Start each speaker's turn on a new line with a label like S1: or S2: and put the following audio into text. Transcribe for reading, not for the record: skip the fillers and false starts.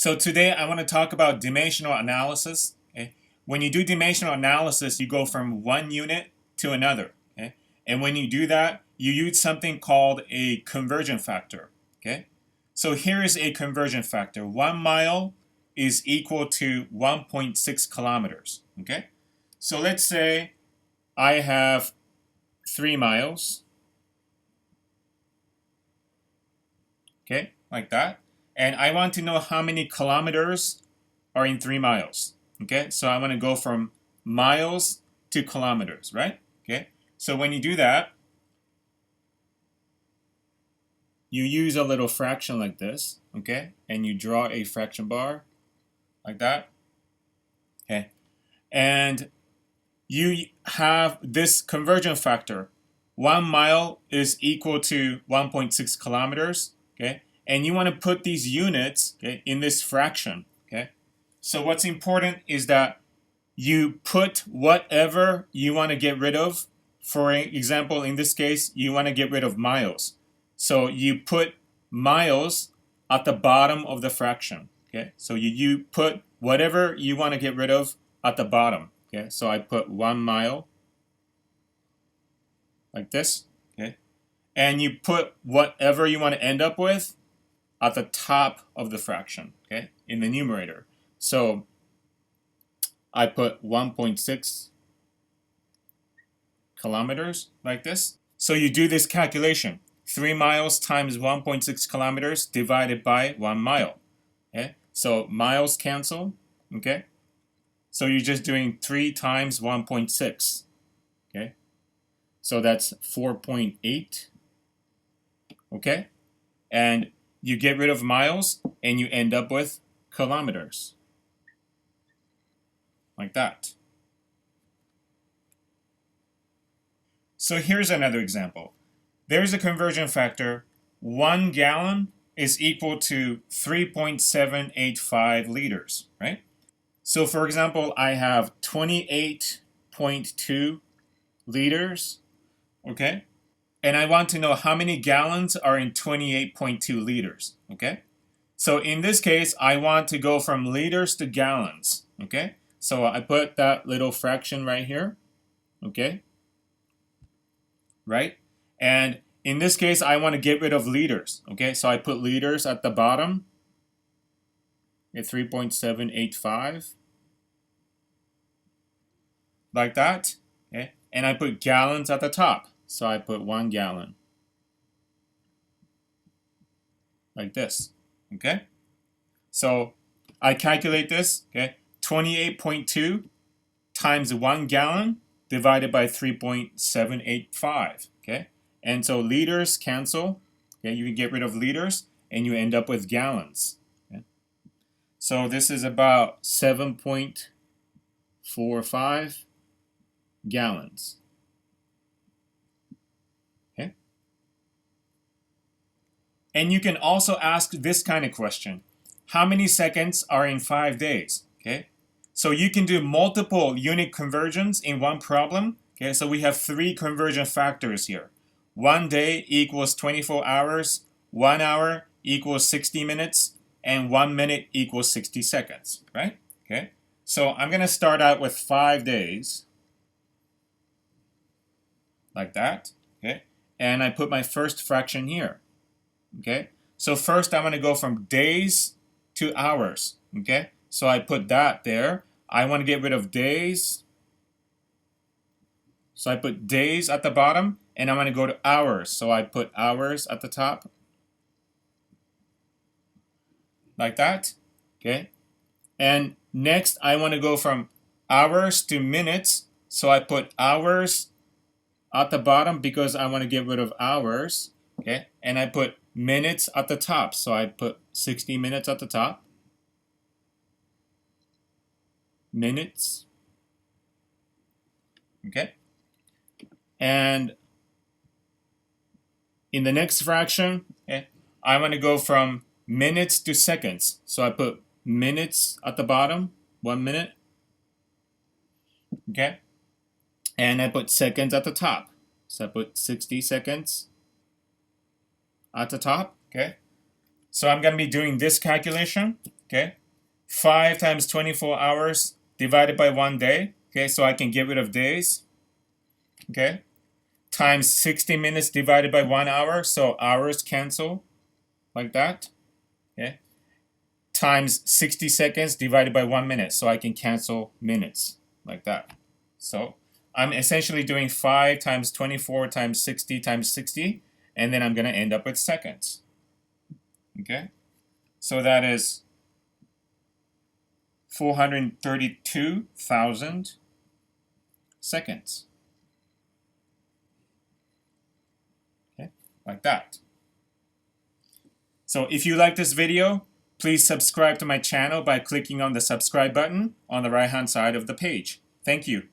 S1: So today I want to talk about dimensional analysis. Okay? When you do dimensional analysis, you go from one unit to another. Okay? And when you do that, you use something called a conversion factor. Okay? So here is a conversion factor. 1 mile is equal to 1.6 kilometers. Okay? So let's say I have 3 miles. Okay, like that. And I want to know how many kilometers are in 3 miles. Okay, so I want to go from miles to kilometers, right? Okay, so when you do that, you use a little fraction like this, okay, and you draw a fraction bar like that. Okay, and you have this conversion factor. 1 mile is equal to 1.6 kilometers. Okay, and you want to put these units, okay, in this fraction. Okay, so what's important is that you put whatever you want to get rid of. For example, in this case, you want to get rid of miles. So you put miles at the bottom of the fraction. Okay, so you put whatever you want to get rid of at the bottom. Okay, so I put 1 mile like this. Okay, and you put whatever you want to end up with at the top of the fraction, okay, in the numerator. So I put 1.6 kilometers like this. So you do this calculation. 3 miles times 1.6 kilometers divided by 1 mile. Okay, so miles cancel. Okay, so you're just doing 3 times 1.6. Okay, so that's 4.8. Okay, and you get rid of miles and you end up with kilometers. Like that. So here's another example. There's a conversion factor. 1 gallon is equal to 3.785 liters, right? So for example, I have 28.2 liters, okay? And I want to know how many gallons are in 28.2 liters, okay? So in this case, I want to go from liters to gallons, okay? So I put that little fraction right here, okay? Right? And in this case, I want to get rid of liters, okay? So I put liters at the bottom, at 3.785, like that, okay? And I put gallons at the top. So I put 1 gallon, like this, okay? So I calculate this, okay? 28.2 times 1 gallon divided by 3.785, okay? And so liters cancel, okay? You can get rid of liters and you end up with gallons, okay? So this is about 7.45 gallons. And you can also ask this kind of question. How many seconds are in 5 days? Okay, so you can do multiple unit conversions in one problem. Okay, so we have 3 conversion factors here. 1 day equals 24 hours, 1 hour equals 60 minutes, and 1 minute equals 60 seconds, right? Okay, so I'm going to start out with 5 days, like that, okay? And I put my first fraction here. Okay, so first I'm going to go from days to hours. Okay, so I put that there. I want to get rid of days. So I put days at the bottom, and I'm going to go to hours. So I put hours at the top. Like that. Okay, and next I want to go from hours to minutes. So I put hours at the bottom because I want to get rid of hours. Okay, and I put minutes at the top. So I put 60 minutes at the top. Minutes. Okay. And in the next fraction, okay, I want to go from minutes to seconds. So I put minutes at the bottom, 1 minute. Okay. And I put seconds at the top. So I put 60 seconds at the top, okay? So I'm going to be doing this calculation, okay? 5 times 24 hours divided by 1 day, okay? So I can get rid of days, okay? Times 60 minutes divided by 1 hour, so hours cancel like that, okay? Times 60 seconds divided by 1 minute, so I can cancel minutes like that. So I'm essentially doing 5 times 24 times 60 times 60, and then I'm going to end up with seconds. Okay? So that is 432,000 seconds. Okay? Like that. So if you like this video, please subscribe to my channel by clicking on the subscribe button on the right-hand side of the page. Thank you.